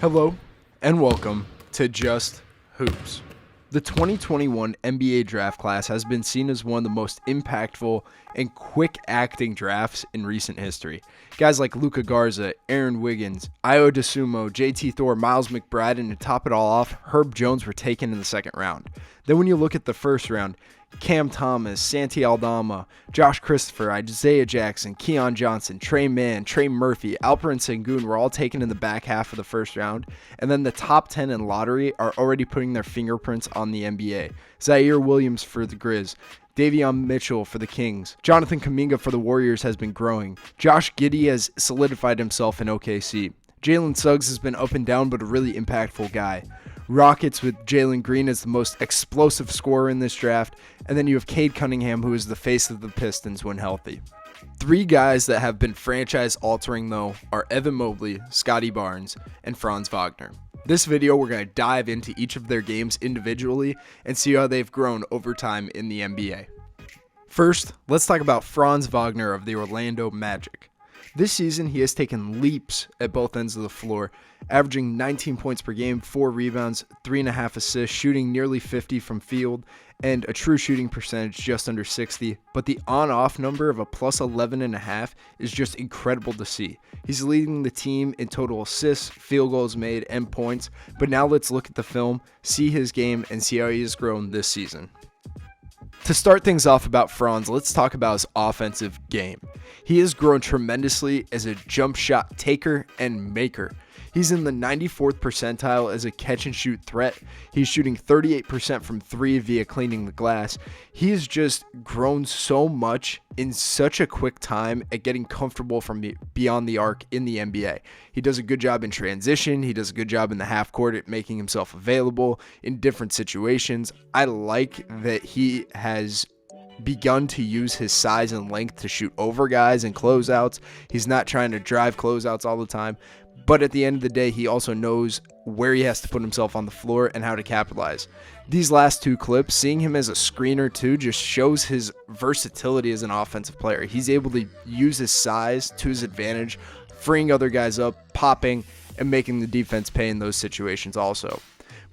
Hello and welcome to Just Hoops. The 2021 NBA draft class has been seen as one of the most impactful and quick-acting drafts in recent history. Guys like Luka Garza, Aaron Wiggins, Ayo Dosunmu, JT Thor, Miles McBride, and to top it all off, Herb Jones were taken in the second round. Then when you look at the first round, Cam Thomas, Santi Aldama, Josh Christopher, Isaiah Jackson, Keon Johnson, Trey Mann, Trey Murphy, Alperen Sengun were all taken in the back half of the first round, and then the top 10 in lottery are already putting their fingerprints on the NBA. Zaire Williams for the Grizz, Davion Mitchell for the Kings, Jonathan Kuminga for the Warriors has been growing, Josh Giddey has solidified himself in OKC, Jalen Suggs has been up and down but a really impactful guy. Rockets with Jalen Green as the most explosive scorer in this draft, and then you have Cade Cunningham, who is the face of the Pistons when healthy. Three guys that have been franchise-altering, though, are Evan Mobley, Scottie Barnes, and Franz Wagner. This video, we're going to dive into each of their games individually and see how they've grown over time in the NBA. First, let's talk about Franz Wagner of the Orlando Magic. This season, he has taken leaps at both ends of the floor, averaging 19 points per game, 4 rebounds, 3.5 assists, shooting nearly 50 from field, and a true shooting percentage just under 60. But the on-off number of a plus 11.5 is just incredible to see. He's leading the team in total assists, field goals made, and points. But now let's look at the film, see his game, and see how he has grown this season. To start things off about Franz, let's talk about his offensive game. He has grown tremendously as a jump shot taker and maker. He's in the 94th percentile as a catch-and-shoot threat. He's shooting 38% from 3 via cleaning the glass. He has just grown so much in such a quick time at getting comfortable from beyond the arc in the NBA. He does a good job in transition. He does a good job in the half court at making himself available in different situations. I like that he has begun to use his size and length to shoot over guys and closeouts. He's not trying to drive closeouts all the time. But at the end of the day, he also knows where he has to put himself on the floor and how to capitalize. These last two clips, seeing him as a screener too, just shows his versatility as an offensive player. He's able to use his size to his advantage, freeing other guys up, popping, and making the defense pay in those situations also.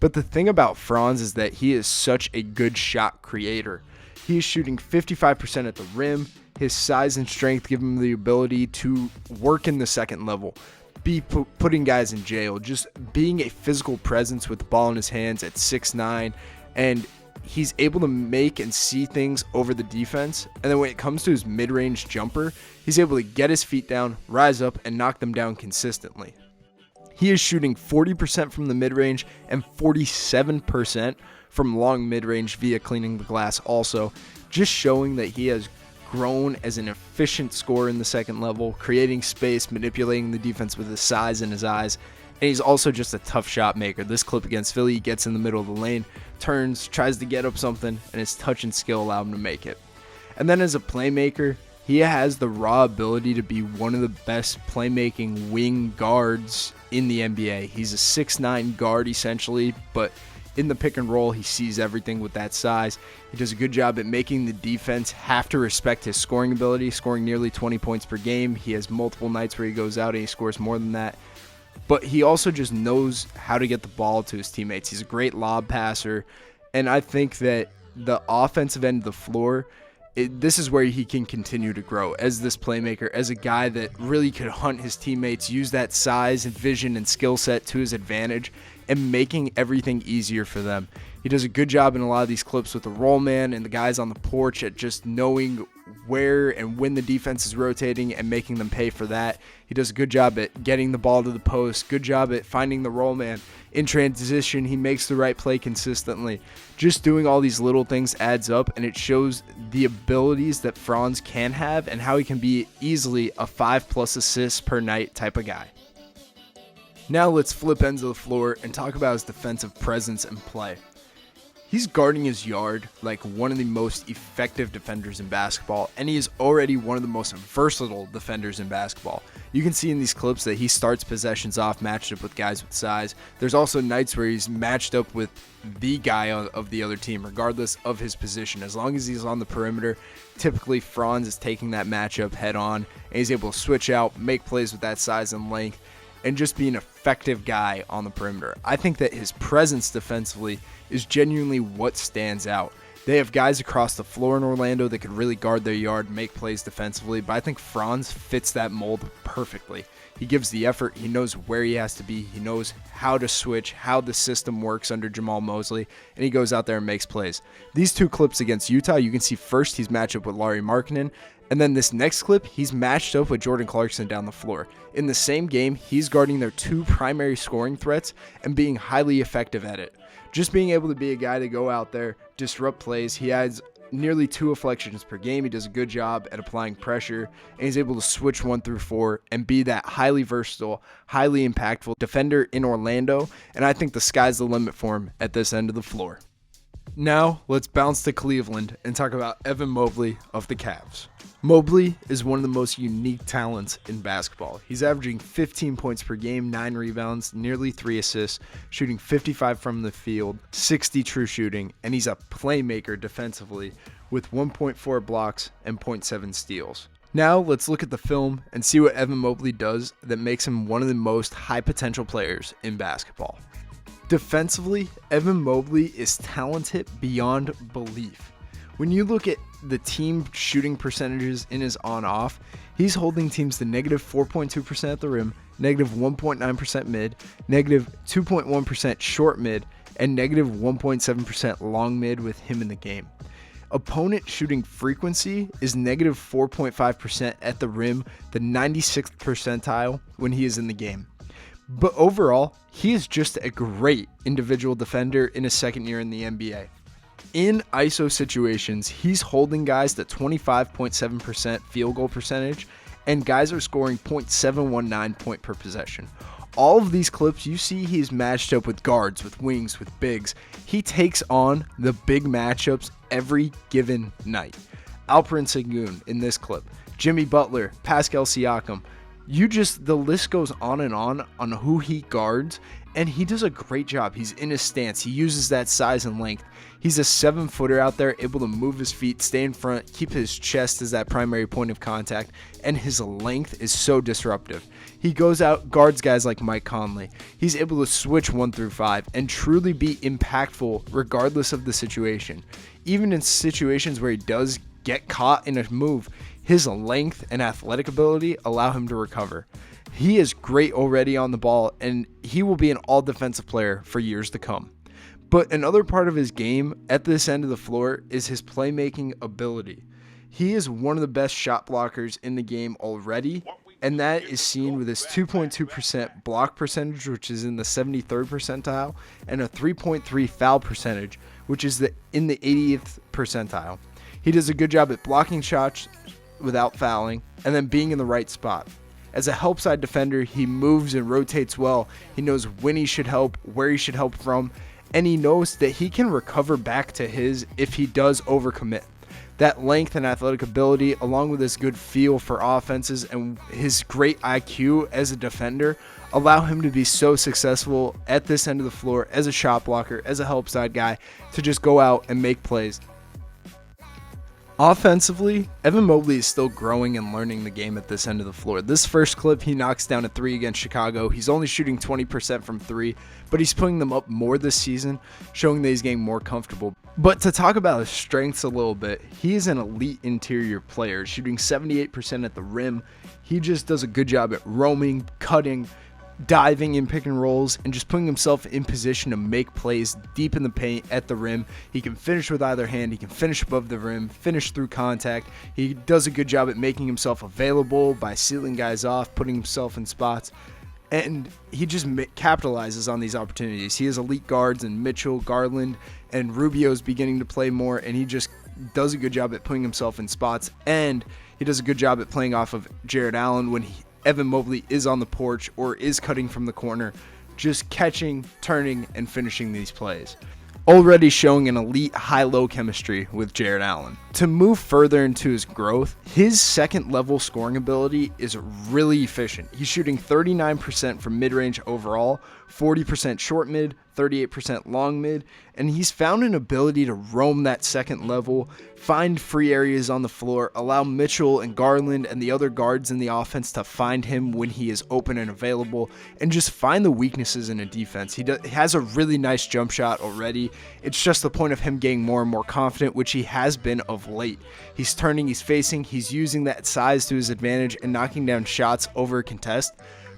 But the thing about Franz is that he is such a good shot creator. He is shooting 55% at the rim. His size and strength give him the ability to work in the second level, be putting guys in jail, just being a physical presence with the ball in his hands at 6'9", and he's able to make and see things over the defense. And then when it comes to his mid-range jumper, he's able to get his feet down, rise up, and knock them down consistently. He is shooting 40% from the mid-range and 47% from long mid-range via cleaning the glass also, just showing that he has grown as an efficient scorer in the second level, creating space, manipulating the defense with his size and his eyes, and he's also just a tough shot maker. This clip against Philly, he gets in the middle of the lane, turns, tries to get up something, and his touch and skill allow him to make it. And then as a playmaker, he has the raw ability to be one of the best playmaking wing guards in the NBA. He's a 6'9" guard essentially, but in the pick and roll, he sees everything with that size. He does a good job at making the defense have to respect his scoring ability, scoring nearly 20 points per game. He has multiple nights where he goes out and he scores more than that. But he also just knows how to get the ball to his teammates. He's a great lob passer. And I think that the offensive end of the floor, this is where he can continue to grow as this playmaker, as a guy that really could hunt his teammates, use that size and vision and skill set to his advantage, and making everything easier for them. He does a good job in a lot of these clips with the roll man and the guys on the porch at just knowing where and when the defense is rotating and making them pay for that. He does a good job at getting the ball to the post, good job at finding the roll man. In transition, he makes the right play consistently. Just doing all these little things adds up, and it shows the abilities that Franz can have and how he can be easily a 5+ assists per night type of guy. Now let's flip ends of the floor and talk about his defensive presence and play. He's guarding his yard like one of the most effective defenders in basketball, and he is already one of the most versatile defenders in basketball. You can see in these clips that he starts possessions off matched up with guys with size. There's also nights where he's matched up with the guy of the other team, regardless of his position. As long as he's on the perimeter, typically Franz is taking that matchup head on, and he's able to switch out, make plays with that size and length. and just be an effective guy on the perimeter. I think that his presence defensively is genuinely what stands out. They have guys across the floor in Orlando that could really guard their yard, make plays defensively, but I think Franz fits that mold perfectly. He gives the effort, he knows where he has to be, he knows how to switch, how the system works under Jamal Mosley, and he goes out there and makes plays. These two clips against Utah, you can see first he's matched up with Lauri Markkanen, and then this next clip, he's matched up with Jordan Clarkson down the floor. In the same game, he's guarding their two primary scoring threats and being highly effective at it. Just being able to be a guy to go out there, disrupt plays. He has nearly 2 deflections per game. He does a good job at applying pressure, and he's able to switch 1 through 4 and be that highly versatile, highly impactful defender in Orlando, and I think the sky's the limit for him at this end of the floor. Now, let's bounce to Cleveland and talk about Evan Mobley of the Cavs. Mobley is one of the most unique talents in basketball. He's averaging 15 points per game, 9 rebounds, nearly 3 assists, shooting 55 from the field, 60 true shooting, and he's a playmaker defensively with 1.4 blocks and 0.7 steals. Now, let's look at the film and see what Evan Mobley does that makes him one of the most high potential players in basketball. Defensively, Evan Mobley is talented beyond belief. When you look at the team shooting percentages in his on-off, he's holding teams to negative 4.2% at the rim, negative 1.9% mid, negative 2.1% short mid, and negative 1.7% long mid with him in the game. Opponent shooting frequency is negative 4.5% at the rim, the 96th percentile when he is in the game. But overall, he is just a great individual defender in his second year in the NBA. In ISO situations, he's holding guys to 25.7% field goal percentage, and guys are scoring .719 point per possession. All of these clips, you see he's matched up with guards, with wings, with bigs. He takes on the big matchups every given night. Alperen Sengun in this clip, Jimmy Butler, Pascal Siakam. The list goes on who he guards, and he does a great job. He's in his stance. He uses that size and length. He's a 7-footer out there, able to move his feet, stay in front, keep his chest as that primary point of contact, and his length is so disruptive. He goes out, guards guys like Mike Conley. He's able to switch 1 through 5 and truly be impactful regardless of the situation. Even in situations where he does get caught in a move, his length and athletic ability allow him to recover. He is great already on the ball, and he will be an all-defensive player for years to come. But another part of his game at this end of the floor is his playmaking ability. He is one of the best shot blockers in the game already, and that is seen with his 2.2% block percentage, which is in the 73rd percentile, and a 3.3 foul percentage, which is in the 80th percentile. He does a good job at blocking shots without fouling, and then being in the right spot. As a help side defender, he moves and rotates well. He knows when he should help, where he should help from, and he knows that he can recover back to his if he does overcommit. That length and athletic ability, along with his good feel for offenses and his great IQ as a defender, allow him to be so successful at this end of the floor as a shot blocker, as a help side guy, to just go out and make plays. Offensively, Evan Mobley is still growing and learning the game at this end of the floor. This first clip, he knocks down a 3 against Chicago. He's only shooting 20% from 3, but he's putting them up more this season, showing that he's getting more comfortable. But to talk about his strengths a little bit, he is an elite interior player, shooting 78% at the rim. He just does a good job at roaming, cutting, diving in pick and rolls, and just putting himself in position to make plays deep in the paint at the rim. He can finish with either hand. He can finish above the rim, finish through contact. He does a good job at making himself available by sealing guys off, putting himself in spots, and he just capitalizes on these opportunities. He has elite guards in Mitchell, Garland, and Rubio's beginning to play more, and he just does a good job at putting himself in spots, and he does a good job at playing off of Jared Allen when Evan Mobley is on the porch or is cutting from the corner, just catching, turning, and finishing these plays. Already showing an elite high-low chemistry with Jared Allen. To move further into his growth, his second-level scoring ability is really efficient. He's shooting 39% from mid-range overall, 40% short mid, 38% long mid, and he's found an ability to roam that second level, find free areas on the floor, allow Mitchell and Garland and the other guards in the offense to find him when he is open and available, and just find the weaknesses in a defense. He has a really nice jump shot already. It's just the point of him getting more and more confident, which he has been of late. He's turning, he's facing, he's using that size to his advantage and knocking down shots over a contest.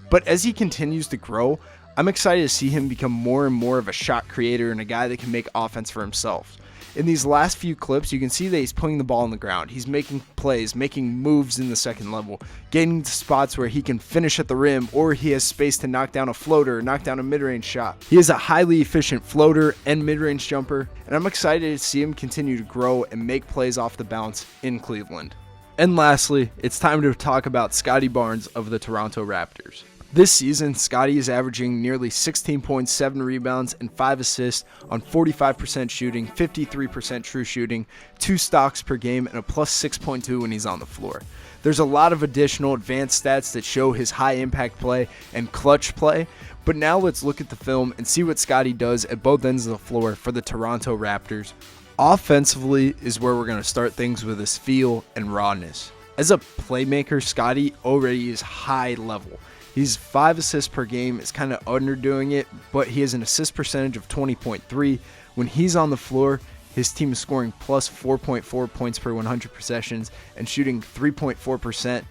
But as he continues to grow, I'm excited to see him become more and more of a shot creator and a guy that can make offense for himself. In these last few clips, you can see that he's putting the ball on the ground. He's making plays, making moves in the second level, getting to spots where he can finish at the rim, or he has space to knock down a floater or knock down a mid-range shot. He is a highly efficient floater and mid-range jumper, and I'm excited to see him continue to grow and make plays off the bounce in Cleveland. And lastly, it's time to talk about Scottie Barnes of the Toronto Raptors. This season, Scottie is averaging nearly 16.7 rebounds and 5 assists on 45% shooting, 53% true shooting, 2 stocks per game, and a plus 6.2 when he's on the floor. There's a lot of additional advanced stats that show his high impact play and clutch play, but now let's look at the film and see what Scottie does at both ends of the floor for the Toronto Raptors. Offensively is where we're going to start things with his feel and rawness. As a playmaker, Scottie already is high level. He's 5 assists per game, is kind of underdoing it, but he has an assist percentage of 20.3. When he's on the floor, his team is scoring plus 4.4 points per 100 possessions and shooting 3.4%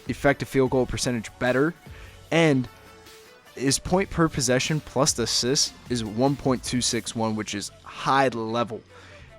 effective field goal percentage better. And his point per possession plus the assist is 1.261, which is high level.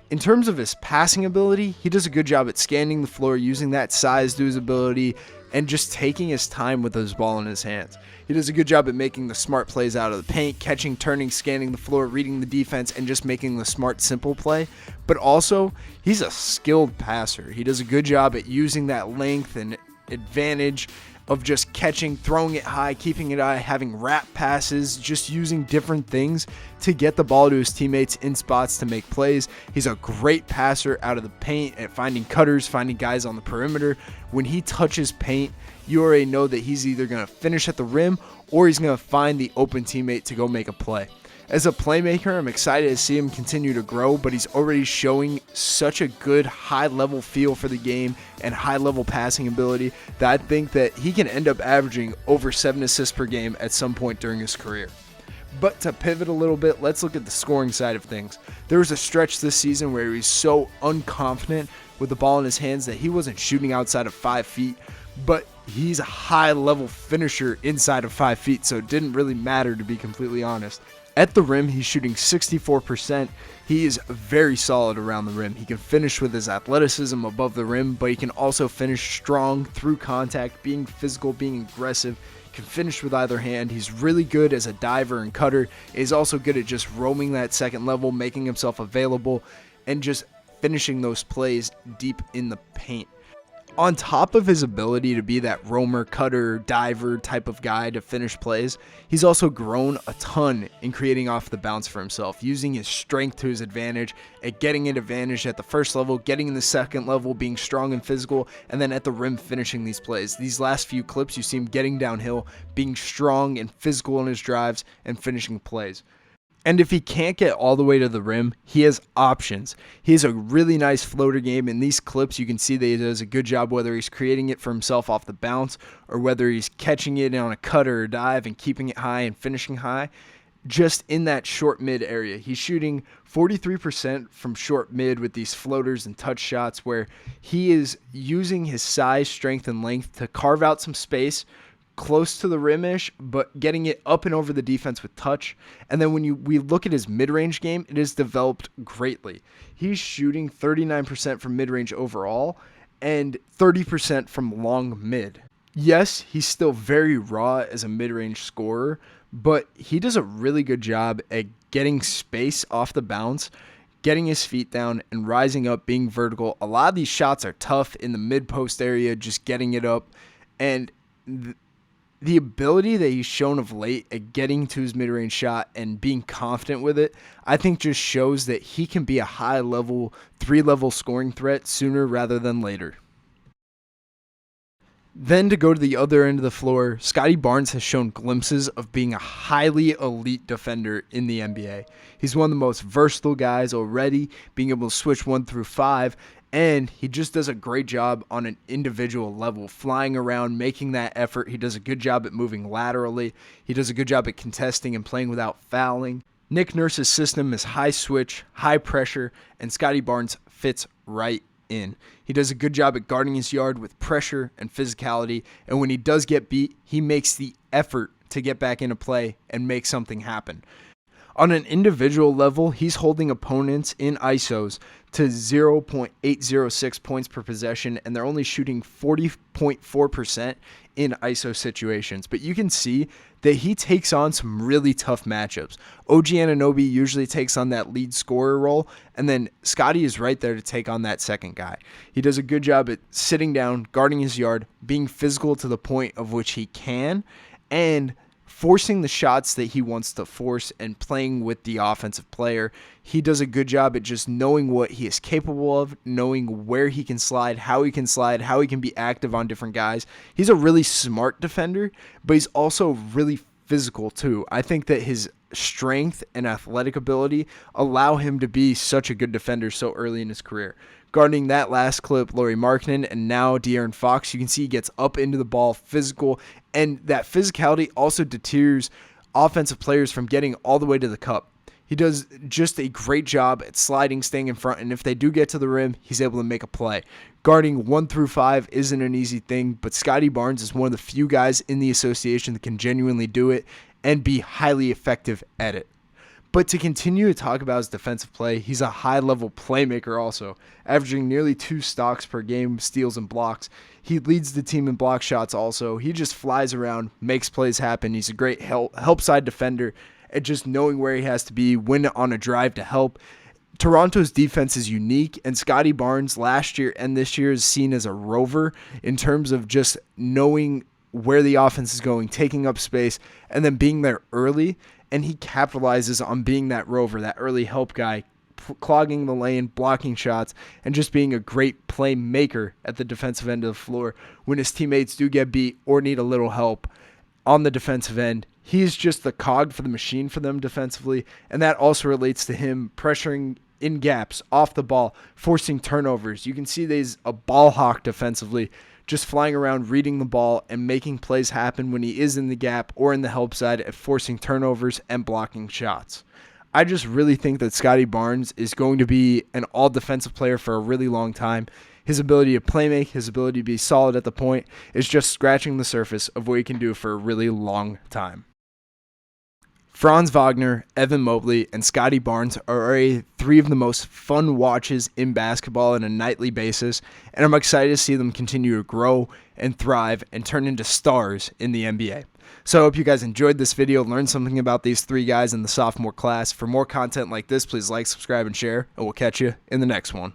In terms of his passing ability, he does a good job at scanning the floor, using that size to his ability, and just taking his time with his ball in his hands. He does a good job at making the smart plays out of the paint, catching, turning, scanning the floor, reading the defense, and just making the smart, simple play. But also, he's a skilled passer. He does a good job at using that length and advantage of just catching, throwing it high, keeping it high, having wrap passes, just using different things to get the ball to his teammates in spots to make plays. He's a great passer out of the paint at finding cutters, finding guys on the perimeter. When he touches paint, you already know that he's either going to finish at the rim or he's going to find the open teammate to go make a play. As a playmaker, I'm excited to see him continue to grow, but he's already showing such a good high-level feel for the game and high-level passing ability that I think that he can end up averaging over 7 assists per game at some point during his career. But to pivot a little bit, let's look at the scoring side of things. There was a stretch this season where he was so unconfident with the ball in his hands that he wasn't shooting outside of 5 feet, but he's a high-level finisher inside of 5 feet, so it didn't really matter, to be completely honest. At the rim, he's shooting 64%. He is very solid around the rim. He can finish with his athleticism above the rim, but he can also finish strong through contact, being physical, being aggressive. Can finish with either hand. He's really good as a diver and cutter. He's also good at just roaming that second level, making himself available, and just finishing those plays deep in the paint. On top of his ability to be that roamer, cutter, diver type of guy to finish plays, he's also grown a ton in creating off the bounce for himself, using his strength to his advantage, at getting an advantage at the first level, getting in the second level, being strong and physical, and then at the rim finishing these plays. These last few clips, you see him getting downhill, being strong and physical in his drives, and finishing plays. And if he can't get all the way to the rim, he has options. He has a really nice floater game. In these clips, you can see that he does a good job whether he's creating it for himself off the bounce or whether he's catching it on a cutter or dive and keeping it high and finishing high. Just in that short mid area, he's shooting 43% from short mid with these floaters and touch shots where he is using his size, strength, and length to carve out some space close to the rim-ish, but getting it up and over the defense with touch. And then when we look at his mid-range game, it has developed greatly. He's shooting 39% from mid-range overall and 30% from long mid. Yes, he's still very raw as a mid-range scorer, but he does a really good job at getting space off the bounce, getting his feet down, and rising up, being vertical. A lot of these shots are tough in the mid-post area, just getting it up. And the ability that he's shown of late at getting to his mid-range shot and being confident with it, I think just shows that he can be a high-level, 3-level scoring threat sooner rather than later. Then to go to the other end of the floor, Scottie Barnes has shown glimpses of being a highly elite defender in the NBA. He's one of the most versatile guys already, being able to switch 1 through 5, and he just does a great job on an individual level, flying around, making that effort. He does a good job at moving laterally. He does a good job at contesting and playing without fouling. Nick Nurse's system is high switch, high pressure, and Scottie Barnes fits right in. He does a good job at guarding his yard with pressure and physicality, and when he does get beat, he makes the effort to get back into play and make something happen. On an individual level, he's holding opponents in ISOs to 0.806 points per possession, and they're only shooting 40.4% in ISO situations. But you can see that he takes on some really tough matchups. OG Anunoby usually takes on that lead scorer role, and then Scottie is right there to take on that second guy. He does a good job at sitting down, guarding his yard, being physical to the point of which he can, and forcing the shots that he wants to force and playing with the offensive player. He does a good job at just knowing what he is capable of, knowing where he can slide, how he can be active on different guys. He's a really smart defender, but he's also really physical too. I think that his strength and athletic ability allow him to be such a good defender so early in his career. Guarding that last clip, Lauri Markkanen, and now De'Aaron Fox, you can see he gets up into the ball, physical, and that physicality also deters offensive players from getting all the way to the cup. He does just a great job at sliding, staying in front, and if they do get to the rim, he's able to make a play. Guarding 1 through 5 isn't an easy thing, but Scottie Barnes is one of the few guys in the association that can genuinely do it and be highly effective at it. But to continue to talk about his defensive play, he's a high-level playmaker also, averaging nearly 2 stocks per game, steals and blocks. He leads the team in block shots also. He just flies around, makes plays happen. He's a great help side defender at just knowing where he has to be, when on a drive to help. Toronto's defense is unique, and Scottie Barnes last year and this year is seen as a rover in terms of just knowing where the offense is going, taking up space, and then being there early. And he capitalizes on being that rover, that early help guy, clogging the lane, blocking shots, and just being a great playmaker at the defensive end of the floor. When his teammates do get beat or need a little help on the defensive end, he's just the cog for the machine for them defensively, and that also relates to him pressuring in gaps, off the ball, forcing turnovers. You can see that he's a ball hawk defensively, just flying around, reading the ball, and making plays happen when he is in the gap or in the help side at forcing turnovers and blocking shots. I just really think that Scottie Barnes is going to be an all-defensive player for a really long time. His ability to play make, his ability to be solid at the point is just scratching the surface of what he can do for a really long time. Franz Wagner, Evan Mobley, and Scottie Barnes are 3 of the most fun watches in basketball on a nightly basis, and I'm excited to see them continue to grow and thrive and turn into stars in the NBA. So I hope you guys enjoyed this video, learned something about these 3 guys in the sophomore class. For more content like this, please like, subscribe, and share, and we'll catch you in the next one.